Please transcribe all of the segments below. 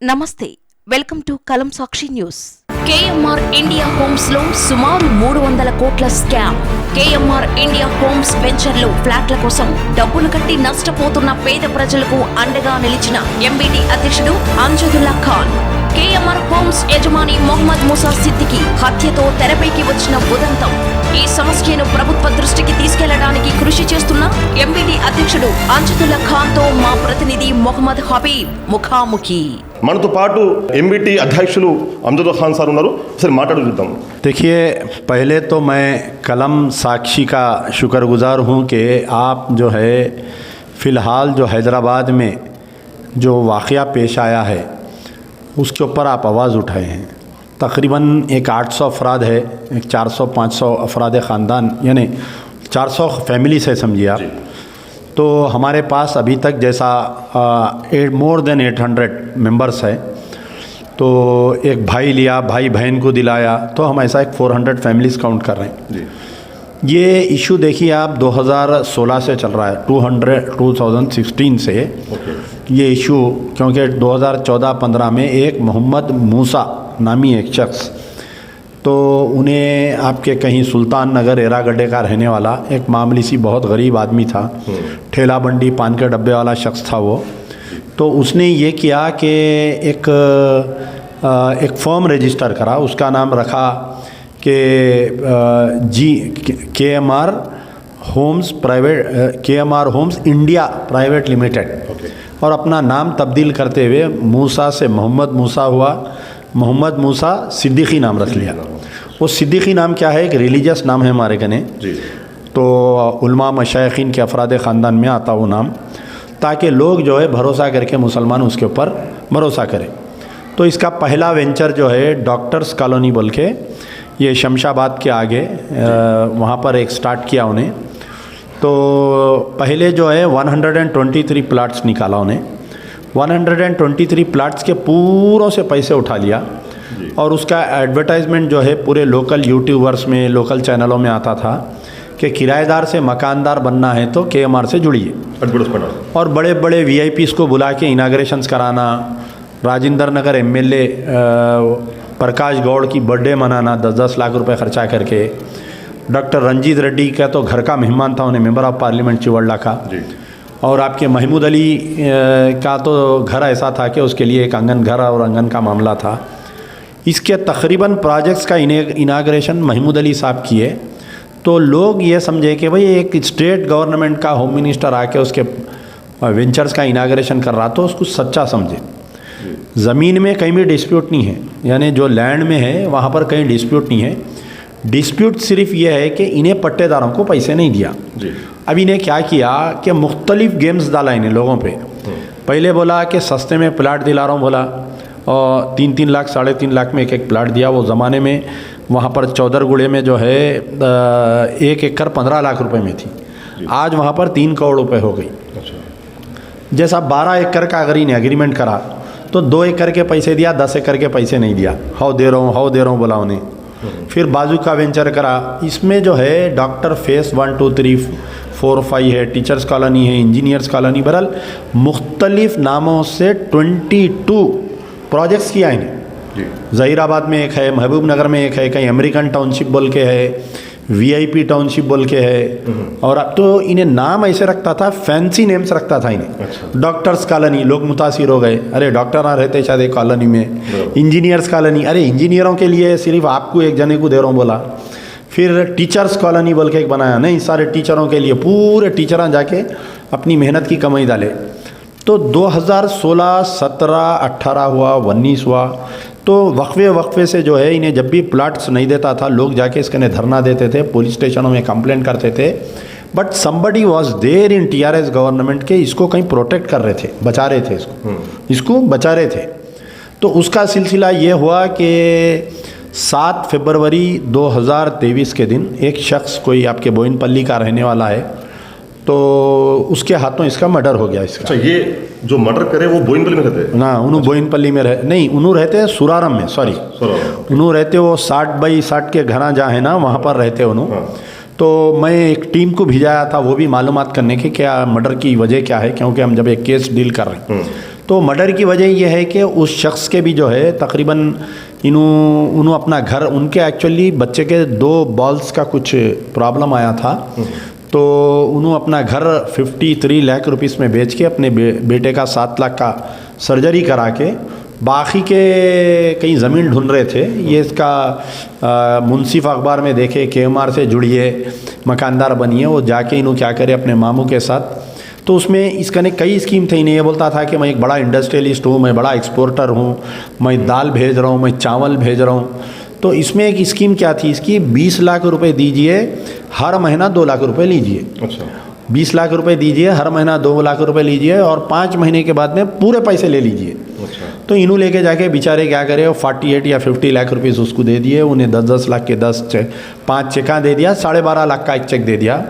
నమస్తే welcome to కలం సాక్షి news. KMR India homes లో సుమారు 300 కోట్ల scam. KMR India homes venture లో ఫ్లాట్ల కోసం డబ్బులు కట్టి నష్టపోతున్న పేద ప్రజలకు అండగా నిలిచిన ఎంబీటీ అధ్యక్షుడు అంజదుల్లా ఖాన్. కేఎంఆర్ హోమ్స్ యజమాని మొహమ్మద్ ముసా సిద్దికి హత్యతో తెరపైకి వచ్చిన ఉదంతం. ఈ సమస్యను ప్రభుత్వ దృష్టికి తీసుకెళ్లడానికి కృషి చేస్తున్న ఎంబీటీ అధ్యక్షుడు అంజదుల్లా ఖాన్ తో మా ప్రతినిధి మొహమ్మద్ హబీబ్ ముఖాముఖి. మనతో పాటు ఎంబీటీ అధ్యక్షులు అమ్జదుల్లా ఖాన్ సార్ ఉన్నారు. సరే మాట్లాడు చూద్దాం. देखिए, पहले तो मैं कलम साक्षी का शुक्रगुजार हूँ कि आप जो है फ़िलहाल जो हैदराबाद में जो वाक़या पेश आया है उसके ऊपर आप आवाज़ उठाए हैं. तकरीबन एक 800 अफराद है, एक 400-500 अफराद ख़ानदान, यानी 400 फैमिलीज़ है समझिए आप. तो हमारे पास अभी तक जैसा मोर देन 800 मेंबर्स है. तो एक भाई लिया, भाई बहन को दिलाया, तो हम ऐसा एक 400 फैमिलीज़ काउंट कर रहे हैं जी. ये इशू देखिए आप 2016 से चल रहा है, 2016 से ये इशू, क्योंकि 2014-15 में एक मोहम्मद मूसा नामी एक शख्स, तो उन्हें आपके कहीं सुल्तान नगर एरागड्डे का रहने वाला एक मामूली सी बहुत गरीब आदमी था, ठेला बंडी पान के डब्बे वाला शख्स था वो. तो उसने ये किया कि एक फॉर्म रजिस्टर करा, उसका नाम रखा कि KMR homes India private limited, और अपना नाम तब्दील करते हुए मूसा से मोहम्मद मूसा हुआ, मोहम्मद मूसा सिद्दीकी नाम रख लिया. वो सिद्दीकी नाम क्या है, एक रिलीजियस नाम है हमारे कने, तो उलमा मशाइखीन के अफराद ख़ानदान में आता वो नाम, ताकि लोग जो है भरोसा करके मुसलमान उसके ऊपर भरोसा करें. तो इसका पहला वेंचर जो है डॉक्टर्स कॉलोनी बोल के, ये शमशाबाद के आगे वहाँ पर एक स्टार्ट किया उन्हें. तो पहले जो है 123 प्लाट्स निकाला उन्हें. 123 प्लाट्स के पूरों से पैसे उठा लिया और उसका एडवर्टाइजमेंट जो है पूरे लोकल यूट्यूबर्स में, लोकल चैनलों में आता था कि किराएदार से मकानदार बनना है तो KMR से जुड़िए. और बड़े बड़े VIPs को बुला के इनाग्रेशंस कराना, राजेंद्र नगर MLA प्रकाश गौड़ की बर्थडे मनाना 10-10 लाख रुपए खर्चा करके. डॉक्टर रंजीत रेड्डी का तो घर का मेहमान था, उन्हें मेंबर ऑफ पार्लियामेंट चिवड़ला का. और आपके महमूद अली का तो घर ऐसा था कि उसके लिए एक आंगन घर और आंगन का मामला था. इसके तकरीबन प्रोजेक्ट्स का इनाग्रेशन महमूद अली साहब किए. तो लोग ये समझे कि भाई एक स्टेट गवर्नमेंट का होम मिनिस्टर आके उसके वेंचर्स का इनाग्रेशन कर रहा, तो उसको सच्चा समझे. ज़मीन में कहीं भी डिस्प्यूट नहीं है, यानी जो लैंड में है वहाँ पर कहीं डिस्प्यूट नहीं है. डिस्प्यूट सिर्फ ये है कि इन्हें पट्टेदारों को पैसे नहीं दिया. अब इन्हें क्या किया कि मुख्तलिफ गेम्स डाला इन्हें लोगों पे. पहले बोला कि सस्ते में प्लाट दिला रहा हूँ बोला, और 3-3 लाख 3.5 लाख में एक प्लाट दिया. वो ज़माने में वहाँ पर चौधरगुड़े में जो है 1 एकड़ 15 लाख रुपए में थी. आज वहाँ पर 3 करोड़ रुपए हो गई. जैसा 12 एकड़ का अगर इन्हें एग्रीमेंट करा तो 2 एकड़ के पैसे दिया, 10 एकड़ के पैसे नहीं दिया. हाउ दे रहा हूँ बोला उन्हें. फिर बाजू का वेंचर करा. इसमें जो है डॉक्टर फेस 1, 2, 3, 4, 5 है, टीचर्स कॉलोनी है, इंजीनियर्स कॉलोनी, बहरहाल मुख्तलिफ नामों से 22 प्रोजेक्ट्स किया इन्हें. ज़हीराबाद में एक है, महबूब नगर में एक है, कहीं अमेरिकन टाउनशिप बोल के है, VIP टाउनशिप बोल के है. और अब तो इन्हें नाम ऐसे रखता था, फैंसी नेम्स रखता था इन्हें. डॉक्टर्स कॉलोनी, लोग मुतासिर हो गए, अरे डॉक्टर ना रहते शायद एक कॉलोनी में. इंजीनियर्स कॉलोनी, अरे इंजीनियरों के लिए सिर्फ आपको एक जने को दे रहा हूँ बोला. फिर टीचर्स कॉलोनी बोल के एक बनाया, नहीं सारे टीचरों के लिए, पूरे टीचर जाके अपनी मेहनत की कमाई डाले. तो 2016, 17, 18 हुआ, 19 हुआ. तो वक्फे से जो है इन्हें जब भी प्लाट्स नहीं देता था, लोग जाके इसके लिए धरना देते थे, पुलिस स्टेशनों में कंप्लेंट करते थे. But somebody was there in TRS government के इसको कहीं प्रोटेक्ट कर रहे थे, बचा रहे थे इसको बचा रहे थे. तो उसका सिलसिला ये हुआ कि 7 फरवरी 2023 के दिन एक शख्स, कोई आपके बोयनपल्ली का रहने वाला है, तो उसके हाथों इसका मर्डर हो गया. इसका अच्छा, ये जो मर्डर करे वो बोयनपल्ली में रहते ना, उन्होंने बोयनपल्ली में नहीं, उन्होंने रहते सुरारम में, सॉरी उन्होंने रहते वो 60/60 के घरा जहाँ है ना, वहाँ पर रहते उन्होंने. तो मैं एक टीम को भिजाया था वो भी मालूमात करने के क्या मर्डर की वजह क्या है, क्योंकि हम जब एक केस डील कर रहे हैं. तो तो मर्डर की वजह यह है कि उस शख्स के भी जो है तकरीबन उन्होंने अपना घर, उनके एक्चुअली बच्चे के 2 बॉल्स का कुछ प्रॉब्लम आया था, तो उन्होंने अपना घर 53 लाख रुपीस में बेच के अपने बेटे का 7 लाख का सर्जरी करा के बाकी के कहीं ज़मीन ढूंढ रहे थे। ये इसका मुंसिफ अखबार में देखे KMR से जुड़िए, मकानदार बनिए, वो जाके इन्हों क्या करे अपने मामू के साथ। तो उसमें इसका ने कई स्कीम थे। इन्हें ये बोलता था कि मैं एक बड़ा इंडस्ट्रियलिस्ट हूँ, मैं बड़ा एक्सपोर्टर हूँ, मैं दाल भेज रहा हूँ, मैं चावल भेज रहा हूँ। तो इसमें एक स्कीम क्या थी इसकी, 20 लाख रुपए दीजिए, हर महीना 2 लाख रुपए लीजिए। अच्छा, 20 लाख रुपए दीजिए, हर महीना 2 लाख रुपए लीजिए और 5 महीने के बाद में पूरे पैसे ले लीजिए। अच्छा। तो इन्हों लेके जाके बेचारे क्या करे, 48 या 50 लाख रुपीस उसको दे दिए। उन्हें 10-10 लाख के 5 चेका दे दिया, 12.5 लाख का एक चेक दे दिया।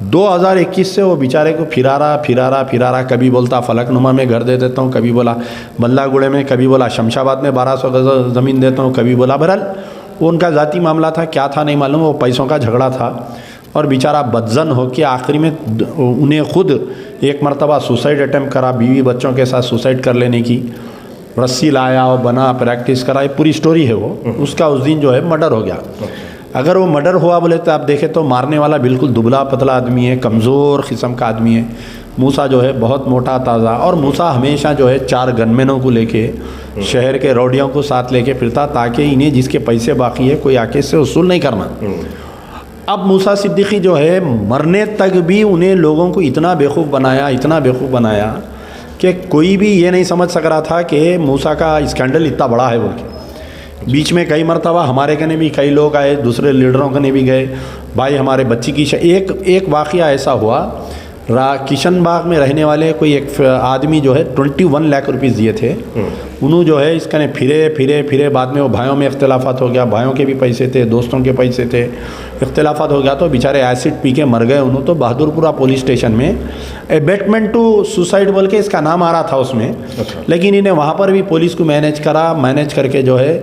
2021 से वो बेचारे को फिरा रहा। कभी बोलता फलकनुमा में घर दे देता हूँ, कभी बोला बल्लागुड़े में, कभी बोला शमशाबाद में 1200 गज ज़मीन देता हूँ, कभी बोला। बहरहाल वो उनका ज़ाती मामला था, क्या था नहीं मालूम, वो पैसों का झगड़ा था। और बेचारा बदजन हो के आखिरी में उन्हें खुद एक मरतबा सुसाइड अटैम्प्ट करा, बीवी बच्चों के साथ सुसाइड कर लेने की, रस्सी लाया और बना, प्रैक्टिस करा, ये पूरी स्टोरी है वो। उसका उस दिन जो है मर्डर हो गया। अगर वो मर्डर हुआ बोले तो आप देखें तो मारने वाला बिल्कुल दुबला पतला आदमी है, कमज़ोर किस्म का आदमी है। मूसा जो है बहुत मोटा ताज़ा, और मूसा हमेशा जो है 4 गनमैनों को लेके शहर के रौडियों को साथ लेके फिरता, ताकि इन्हें जिसके पैसे बाकी है कोई आके इससे वसूल नहीं करना। अब मूसा सिद्दीकी जो है मरने तक भी उन्हें लोगों को इतना बेवकूफ़ बनाया कि कोई भी ये नहीं समझ सक रहा था कि मूसा का स्कैंडल इतना बड़ा है बोल के। बीच में कई मरतबा हमारे कने भी कई लोग आए, दूसरे लीडरों कने भी गए, भाई हमारे बच्ची की एक वाक़या ऐसा हुआ, किशन बाग में रहने वाले कोई एक आदमी जो है 21 लाख रुपीस दिए थे। उन्होंने जो है इसका ने फिरे बाद में वो भाइयों में इख्तिलाफात हो गया, भाइयों के भी पैसे थे, दोस्तों के पैसे थे, इख्तिलाफात हो गया तो बेचारे एसिड पी के मर गए। उन्होंने तो बहादुरपुरा पुलिस स्टेशन में एबेटमेंट टू सुसाइड बोल के इसका नाम आ रहा था उसमें। अच्छा। लेकिन इन्हें वहाँ पर भी पुलिस को मैनेज करके जो है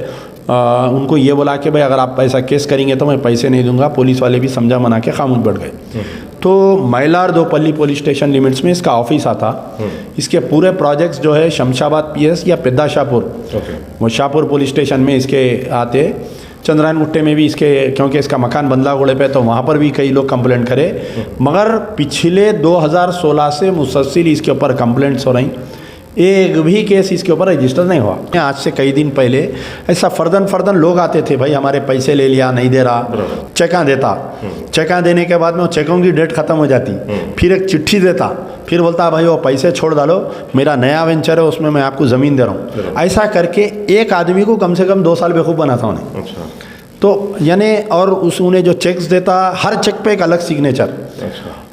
उनको ये बोला कि भाई अगर आप ऐसा केस करेंगे तो मैं पैसे नहीं दूंगा। पुलिस वाले भी समझा मना के खामोश बैठ गए। तो मैलार दोपल्ली पुलिस स्टेशन लिमिट्स में इसका ऑफिस आता। इसके पूरे प्रोजेक्ट्स जो है शमशाबाद PS या पेद्दा शाहपुर, वो शाहपुर पुलिस स्टेशन में इसके आते। चंद्रायन गुट्टे में भी इसके, क्योंकि इसका मकान बंदलागुड़े पे, तो वहाँ पर भी कई लोग कंप्लेंट करे। मगर पिछले 2016 से मुसलसल इसके ऊपर कंप्लेंट्स हो रही, एक भी केस इसके ऊपर रजिस्टर नहीं हुआ। आज से कई दिन पहले ऐसा फर्दन लोग आते थे, भाई हमारे पैसे ले लिया, नहीं दे रहा, चेका देता। चेका देने के बाद में वो चेकों की डेट ख़त्म हो जाती, फिर एक चिट्ठी देता, फिर बोलता भाई वो पैसे छोड़ डालो, मेरा नया वेंचर है उसमें मैं आपको ज़मीन दे रहा हूँ। ऐसा करके एक आदमी को कम से कम 2 साल बेवकूफ़ बनाता उन्हें। तो यानी और उन्हें जो चेक्स देता, हर चेक पे एक अलग सिग्नेचर।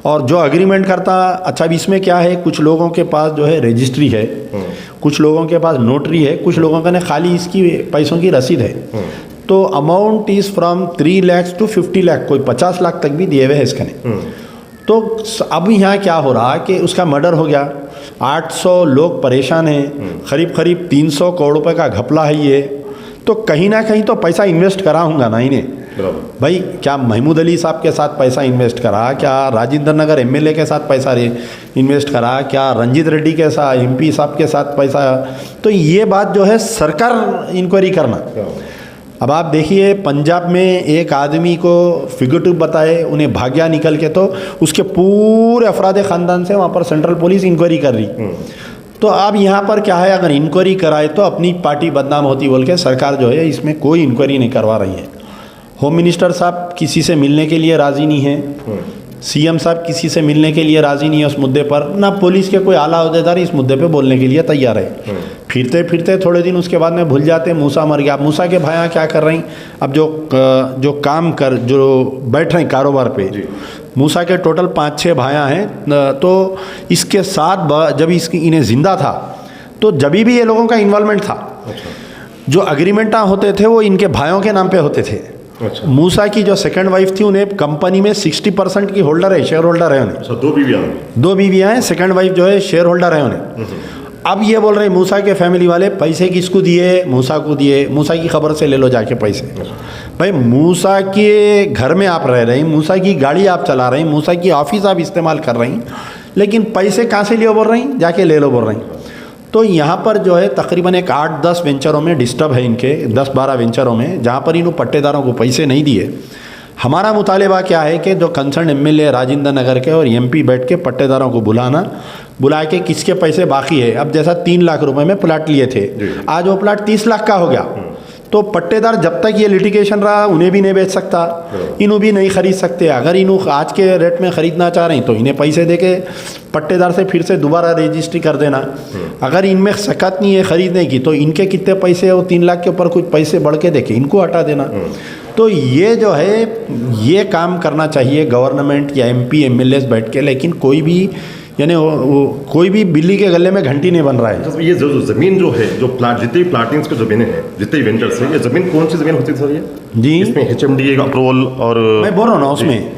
और जो एग्रीमेंट करता, अच्छा अभी इसमें क्या है, कुछ लोगों के पास जो है रजिस्ट्री है, कुछ लोगों के पास नोटरी है, कुछ लोगों का खाली इसकी पैसों की रसीद है। तो amount is from 3 lakh to 50 lakh, कोई 50 लाख तक भी दिए हुए हैं इसके ने। तो अब यहाँ क्या हो रहा कि उसका मर्डर हो गया, 800 लोग परेशान हैं, करीब 300 करोड़ रुपए का घपला है ये। तो कहीं ना कहीं तो पैसा इन्वेस्ट करा होगा ना इन्हें। भाई क्या महमूद अली साहब के साथ पैसा इन्वेस्ट करा, क्या राजेंद्र नगर MLA के साथ पैसा इन्वेस्ट करा, क्या रंजीत रेड्डी के साथ MP साहब के साथ पैसा। तो ये बात जो है सरकार इंक्वायरी करना। अब आप देखिए पंजाब में एक आदमी को फिगरेटिव बताए, उन्हें भाग्या निकल के, तो उसके पूरे अफराद ख़ानदान से वहाँ पर सेंट्रल पुलिस इंक्वायरी कर रही। तो अब यहाँ पर क्या है, अगर इंक्वायरी कराए तो अपनी पार्टी बदनाम होती बोल के सरकार जो है इसमें कोई इंक्वायरी नहीं करवा रही है। होम मिनिस्टर साहब किसी से मिलने के लिए राज़ी नहीं है, CM साहब किसी से मिलने के लिए राज़ी नहीं है उस मुद्दे पर, ना पुलिस के कोई आला अहदेदार इस मुद्दे पे बोलने के लिए तैयार है। फिरते थोड़े दिन उसके बाद में भूल जाते, मूसा मर गया। मूसा के भाइयाँ क्या कर रही, अब जो बैठ रहे हैं कारोबार पे, मूसा के टोटल 5-6 भाइयाँ हैं। तो इसके साथ जब इन्हें ज़िंदा था तो जब भी ये लोगों का इन्वॉल्वमेंट था, जो एग्रीमेंट होते थे वो इनके भाइयों के नाम पे होते थे। अच्छा। मूसा की जो सेकंड वाइफ थी, उन्हें कंपनी में 60% की होल्डर है, शेयर होल्डर है उन्हें। 2 बीवियाँ हैं, सेकंड वाइफ जो है शेयर होल्डर है उन्हें। अब ये बोल रहे हैं मूसा के फैमिली वाले पैसे किसको दिए, मूसा को दिए, मूसा की खबर से ले लो जाके पैसे। भाई मूसा के घर में आप रह रहे हैं, मूसा की गाड़ी आप चला रहे हैं, मूसा की ऑफिस आप इस्तेमाल कर रहे हैं, लेकिन पैसे कहाँ से लियो बोल रहे हैं, जाके ले लो बोल रहे हैं। तो यहाँ पर जो है तकरीबन एक 8-10 वेंचरों में डिस्टर्ब है, इनके 10-12 वेंचरों में, जहाँ पर इन पट्टेदारों को पैसे नहीं दिए। हमारा मुतालिबा क्या है कि जो कंसर्न एमएलए राजेंद्र नगर के और एमपी बैठ के पट्टेदारों को बुला के किसके पैसे बाकी है। अब जैसा 3 लाख रुपए में प्लाट लिए थे, आज वो प्लाट 30 लाख का हो गया। तो पट्टेदार जब तक ये लिटिगेशन रहा उन्हें भी नहीं बेच सकता, इन्हों भी नहीं खरीद सकते। अगर इन्हों आज के रेट में ख़रीदना चाह रहे हैं तो इन्हें पैसे दे के पट्टेदार से फिर से दोबारा रजिस्ट्री कर देना। अगर इनमें सकत नहीं है ख़रीदने की तो इनके कितने पैसे हैं वो 3 लाख के ऊपर कुछ पैसे बढ़ के देके इनको हटा देना। तो ये जो है ये काम करना चाहिए गवर्नमेंट या एमपी एमएलए बैठ के, लेकिन कोई भी यानी कोई भी बिल्ली के गले में घंटी नहीं बन रहा है। ये जो ज़मीन जो है, जो प्लाट जितनी प्लाटिंग्स की ज़मीनें हैं, जितने वेंचर्स हैं, ये ज़मीन कौन सी ज़मीन होती है सर? ये जी इसमें HMDA का अप्रूवल और मैं बोल रहा हूँ ना उसमें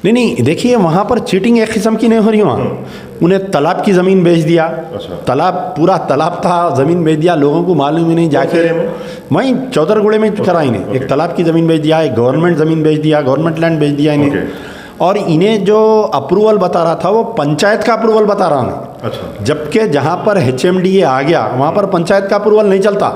नहीं देखिए वहाँ पर चीटिंग एक किस्म की नहीं हो रही। वहाँ उन्हें तालाब की ज़मीन बेच दिया, तालाब पूरा तालाब था, ज़मीन बेच दिया, लोगों को मालूम ही नहीं, जाके वहीं चौधरगुड़े में करा इन्हें। एक तालाब की ज़मीन बेच दिया, एक गवर्नमेंट ज़मीन बेच दिया, गवर्नमेंट लैंड बेच दिया इन्हें। और इन्हें जो अप्रूवल बता रहा था वो पंचायत का अप्रूवल बता रहा हूँ। अच्छा। जबकि जहाँ पर HMDA आ गया वहाँ पर पंचायत का अप्रूवल नहीं चलता।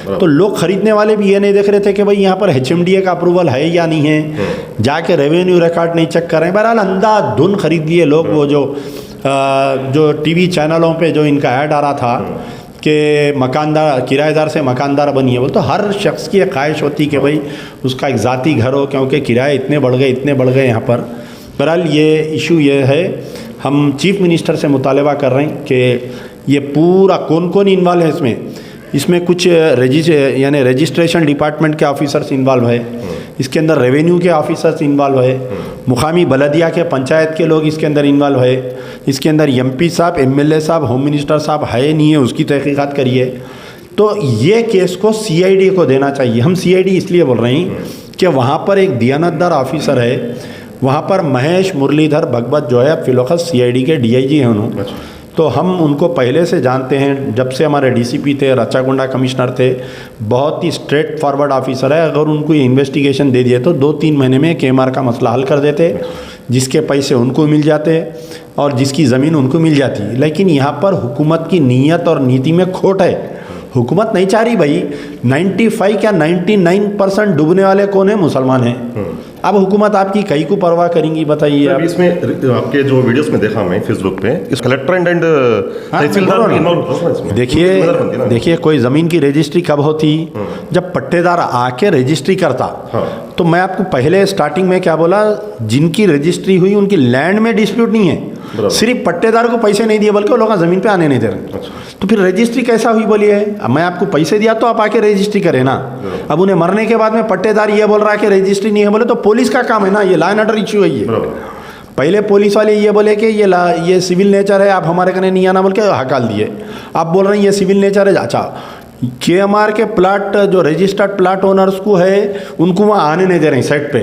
तो लोग खरीदने वाले भी ये नहीं देख रहे थे कि भाई यहाँ पर HMDA का अप्रूवल है या नहीं है, जाके रेवेन्यू रिकॉर्ड नहीं चेक कर रहे हैं। बहरहाल अंधाधुन खरीद लिए लोग। वो जो टीवी चैनलों पे जो इनका ऐड आ रहा था कि मकानदार किराएदार से मकानदार बनिए, वो तो हर शख्स की एक ख्वाहिश होती कि भाई उसका एक ज़ाती घर हो, क्योंकि किराए इतने बढ़ गए यहाँ पर। बहरहाल ये इशू ये है, हम चीफ मिनिस्टर से मुतालबा कर रहे हैं कि ये पूरा कौन इन्वॉल्व है इसमें कुछ यानी रजिस्ट्रेशन डिपार्टमेंट के ऑफिसर्स इन्वॉल्व है, इसके अंदर रेवेन्यू के ऑफिसर्स इन्वॉल्व है, मुकामी बलदिया के पंचायत के लोग इसके अंदर इन्वॉल्व है, इसके अंदर एमपी साहब, एमएलए साहब, होम मिनिस्टर साहब है नहीं है, उसकी तहकीकात करिए। तो ये केस को CID को देना चाहिए। हम CID इसलिए बोल रहे हैं कि वहाँ पर एक दियानतदार ऑफिसर है, वहाँ पर महेश मुरलीधर भगवत जो है फिलौकत CID के DIG हैं उन्होंने। तो हम उनको पहले से जानते हैं, जब से हमारे DCP थे, रचागुंडा कमिश्नर थे, बहुत ही स्ट्रेट फॉरवर्ड ऑफिसर है। अगर उनको ये इन्वेस्टिगेशन दे दिए तो 2-3 महीने में KMR का मसला हल कर देते, जिसके पैसे उनको मिल जाते और जिसकी ज़मीन उनको मिल जाती। लेकिन यहाँ पर हुकूमत की नीयत और नीति में खोट है। हुकूमत नहीं चाह रही भाई, 95 या 99% डूबने वाले कौन है? मुसलमान हैं। अब हुकूमत आपकी कई को परवाह करेंगी बताइए आप? इसमें आपके जो वीडियोस में देखा मैं फेसबुक पे, इस कलेक्टर एंड तहसीलदार देखिए कोई ज़मीन की रजिस्ट्री कब होती? जब पट्टेदार आके रजिस्ट्री करता। तो मैं आपको पहले स्टार्टिंग में क्या बोला, जिनकी रजिस्ट्री हुई उनकी लैंड में डिस्प्यूट नहीं है, सिर्फ पट्टेदार को पैसे नहीं दिए बल्कि वो लोग ज़मीन पे आने नहीं दे रहे। तो फिर रजिस्ट्री कैसा हुई बोलिए? मैं आपको पैसे दिया तो आप आके रजिस्ट्री करें ना। अब उन्हें मरने के बाद में पट्टेदार ये बोल रहा है कि रजिस्ट्री नहीं है, बोले तो पुलिस का काम है ना, ये लॉ एंड ऑर्डर इश्यू है ये। पहले पुलिस वाले ये बोले कि ये सिविल नेचर है, आप हमारे कने नहीं आना बोल के हकाल दिए। आप बोल रहे हैं ये सिविल नेचर है। अच्छा, KMR के प्लाट जो रजिस्टर्ड प्लाट ओनर्स को है उनको वहाँ आने नहीं दे रहे साइट पे,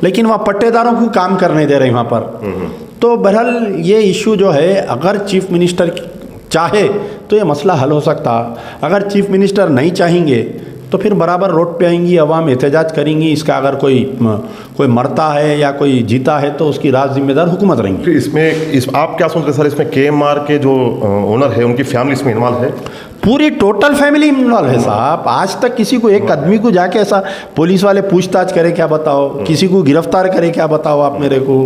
लेकिन वहाँ पट्टेदारों को काम करने दे रहे हैं वहाँ पर। तो बहरहाल ये इशू जो है, अगर चीफ मिनिस्टर चाहे तो ये मसला हल हो सकता। अगर चीफ मिनिस्टर नहीं चाहेंगे तो फिर बराबर रोड पे आएंगी, अवाम एहतजाज करेंगी। इसका अगर कोई मरता है या कोई जीता है तो उसकी राज जिम्मेदार हुकूमत रहेंगी। फिर इसमें आप क्या सोचते हैं सर, इसमें KMR के जो ओनर है उनकी फैमिली इसमें इन्वॉल्व है? पूरी टोटल फैमिली इन्वॉल्व है साहब। आज तक किसी को एक आदमी को जाके ऐसा पुलिस वाले पूछताछ करे क्या बताओ, किसी को गिरफ्तार करे क्या बताओ आप मेरे को?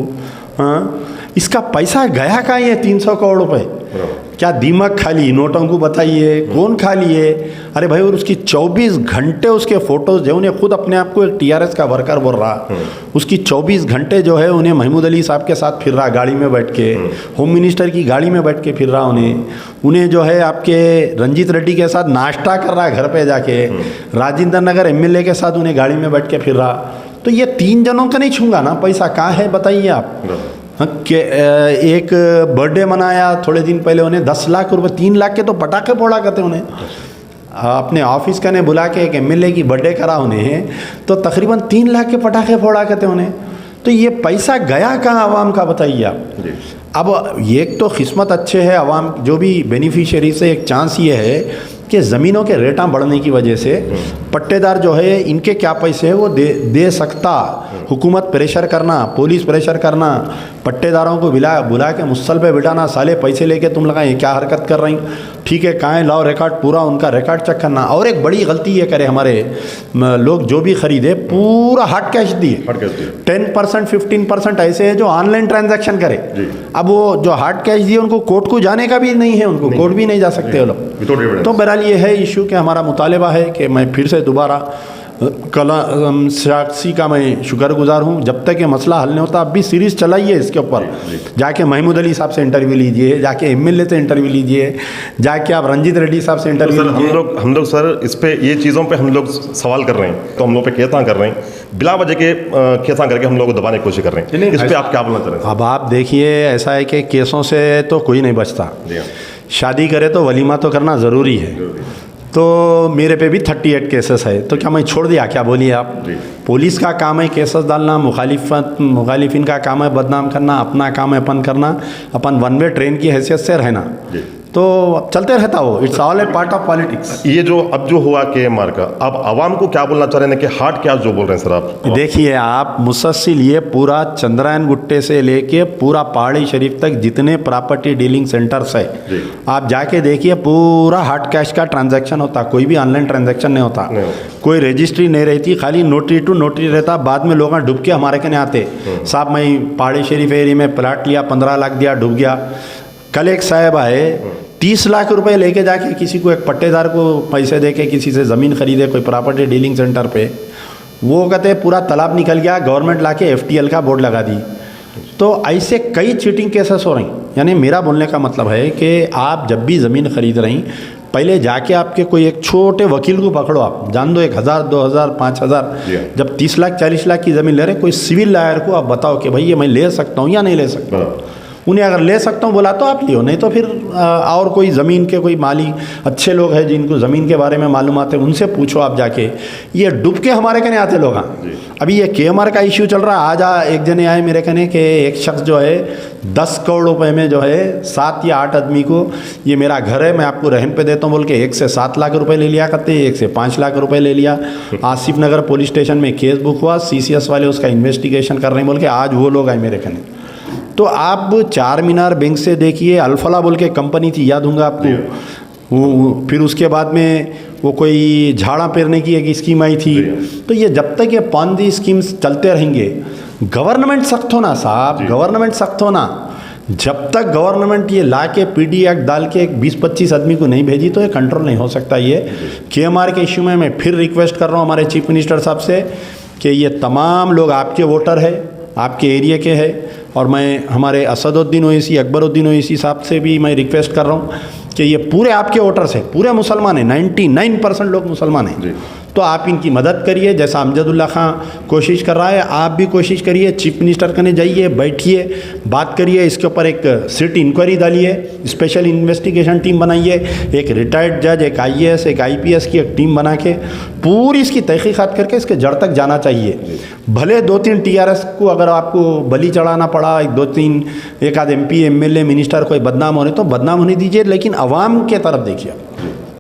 हाँ, इसका पैसा गया कहाँ है 300 करोड़ रुपए? क्या दीमक खा ली? नोटों को बताइए कौन खा लिए? अरे भाई, और उसकी 24 घंटे उसके फोटोज जो उन्हें खुद अपने आप को एक TRS का वर्कर बोल रहा, उसकी 24 घंटे जो है उन्हें महमूद अली साहब के साथ फिर रहा गाड़ी में बैठ के, होम मिनिस्टर की गाड़ी में बैठ के फिर रहा उन्हें जो है आपके रंजीत रेड्डी के साथ नाश्ता कर रहा है घर पे जाके, राजेंद्र नगर MLA के साथ उन्हें गाड़ी में बैठ के फिर रहा। तो ये 3 जनों का नहीं छूंगा ना, पैसा कहाँ है बताइए आप? कि एक बर्थडे मनाया थोड़े दिन पहले, उन्हें 10 लाख रुपए, 3 लाख के तो पटाखे फोड़ा करते उन्हें। अपने ऑफिस का ने बुला के एक MLA की बर्थडे करा उन्हें तो तकरीबन 3 लाख के पटाखे फोड़ा करते उन्हें। तो ये पैसा गया कहाँ आवाम का बताइए आप? अब एक तो किस्मत अच्छे है आवाम जो भी बेनिफिशियरी से, एक चांस ये है कि ज़मीनों के रेटां बढ़ने की वजह से पट्टेदार जो है इनके क्या पैसे है वो दे सकता, हुकूमत प्रेशर करना, पुलिस प्रेशर करना, पट्टेदारों को बुला के मुस्सल पे बिठाना, साले पैसे लेके तुम लगा ये क्या हरकत कर रही, ठीक है कहाँ लाओ रिकॉर्ड, पूरा उनका रिकॉर्ड चेक करना। और एक बड़ी गलती ये करे हमारे लोग जो भी खरीदे पूरा हार्ड कैश दिए, 10% 15% ऐसे है जो ऑनलाइन ट्रांजैक्शन करे। अब वो जो हार्ड कैश दिए उनको कोर्ट को जाने का भी नहीं है, उनको कोर्ट भी नहीं जा सकते वो लोग। तो बहरहाल ये है इशू कि हमारा मुतालबा है कि मैं फिर से दोबारा कलम साक्षी का मैं शुक्रगुजार हूँ। जब तक ये मसला हल नहीं होता अब भी सीरीज़ चलाइए इसके ऊपर, जाके महमूद अली साहब से इंटरव्यू लीजिए, जाके एमएलए से इंटरव्यू लीजिए, जाके आप रंजीत रेड्डी साहब से इंटरव्यू लीजिए। हम लोग सर इस पे ये चीज़ों पे हम लोग सवाल कर रहे हैं, तो हम लोग पे केसा कर रहे हैं, बिला वजह के केसा करके हम लोग को दबाने की कोशिश कर रहे हैं। इस पर आप क्या बोलना चाह रहे हैं? अब आप देखिए ऐसा है कि केसों से तो कोई नहीं बचता, शादी करे तो वलीमा तो करना ज़रूरी है। तो मेरे पे भी 38 केसेस है, तो क्या मैं छोड़ दिया क्या? बोलिए आप। पुलिस का काम है केसेस डालना, मुखालिफिन का काम है बदनाम करना, अपना काम है अपन करना, अपन वन वे ट्रेन की हैसियत से रहना, तो चलते रहता हो। It's all A part of politics. ये जो अब जो हुआ KMR का, अब आवाम को क्या बोलना चाह रहे हैं कि हार्ड क्या जो बोल रहे हैं सर आप? देखिए आप मुसलसिल ये पूरा चंद्रायन गुट्टे से लेके पूरा पहाड़ी शरीफ तक जितने प्रॉपर्टी डीलिंग सेंटर्स है आप जाके देखिए, पूरा हार्ड कैश का ट्रांजैक्शन होता, कोई भी ऑनलाइन ट्रांजैक्शन नहीं होता, कोई रजिस्ट्री नहीं रहती, खाली नोटरी टू नोटरी रहता। बाद में लोग डूब के हमारे कने आते, साहब मैं पहाड़ी शरीफ एरिया में प्लाट लिया, 15 लाख दिया, डूब गया। कल एक साहब आए 30 लाख रुपए लेके जाके किसी को, एक पट्टेदार को पैसे दे के किसी से ज़मीन खरीदे कोई प्रॉपर्टी डीलिंग सेंटर पे, वो कहते पूरा तालाब निकल गया, गवर्नमेंट लाके FTL का बोर्ड लगा दी। तो ऐसे कई चीटिंग केसेस हो रही। यानी मेरा बोलने का मतलब है कि आप जब भी ज़मीन खरीद रही, पहले जाके आपके कोई एक छोटे वकील को पकड़ो, आप जान दो 1000 2000 5000, जब 30 लाख 40 लाख की ज़मीन ले रहे, कोई सिविल लॉयर को आप बताओ कि भाई ये मैं ले सकता हूँ या नहीं ले सकता। उन्हें अगर ले सकता हूँ बोला तो आप लियो, नहीं तो फिर और कोई ज़मीन के कोई माली अच्छे लोग हैं जिनको ज़मीन के बारे में मालूमात है, उनसे पूछो आप जाके। ये डूब के हमारे कने आते लोग। अभी ये KMR का इश्यू चल रहा है, आज एक जने आए मेरे कने कि एक शख्स जो है 10 करोड़ रुपए में जो है 7 या 8 आदमी को, ये मेरा घर है मैं आपको रहन पे देता हूँ बोल के 1 से 7 लाख रुपए ले लिया करते, 1 से 5 लाख रुपए ले लिया। आसिफ नगर पुलिस स्टेशन में केस बुक हुआ, CCS वाले उसका इन्वेस्टिगेशन कर रहे हैं बोल के आज वो लोग आए मेरे कने। तो आप चार मीनार बैंक से देखिए, अल्फला बोल के कंपनी थी, याद होगा आपको, वो फिर उसके बाद में वो कोई झाड़ा पेरने की एक स्कीम आई थी। तो ये जब तक ये पॉन्जी स्कीम्स चलते रहेंगे, गवर्नमेंट सख्त होना साहब, गवर्नमेंट सख्त होना। जब तक गवर्नमेंट ये ला के PD एक्ट डाल के एक 20-25 आदमी को नहीं भेजी तो ये कंट्रोल नहीं हो सकता। ये KMR के इशू में मैं फिर रिक्वेस्ट कर रहा हूँ हमारे चीफ मिनिस्टर साहब से कि ये तमाम लोग आपके वोटर है, आपके एरिया के हैं, और मैं हमारे असदुद्दीन ओवैसी, अकबरुद्दीन ओवैसी साहब से भी मैं रिक्वेस्ट कर रहा हूँ कि ये पूरे आपके वोटर्स हैं, पूरे मुसलमान हैं, 99% लोग मुसलमान हैं, तो आप इनकी मदद करिए। जैसा अमजदुल्ला खां कोशिश कर रहा है, आप भी कोशिश करिए, चीफ मिनिस्टर कने जाइए, बैठिए, बात करिए, इसके ऊपर एक सिट इंक्वायरी डालिए, स्पेशल इन्वेस्टिगेशन टीम बनाइए, एक रिटायर्ड जज, एक IAS, एक IPS की एक टीम बना के पूरी इसकी तहकीकात करके इसके जड़ तक जाना चाहिए। भले 2-3 TRS को अगर आपको बलि चढ़ाना पड़ा, 2-3 एक आध MP MLA मिनिस्टर कोई बदनाम होने तो बदनाम होने दीजिए, लेकिन अवाम के तरफ देखिए।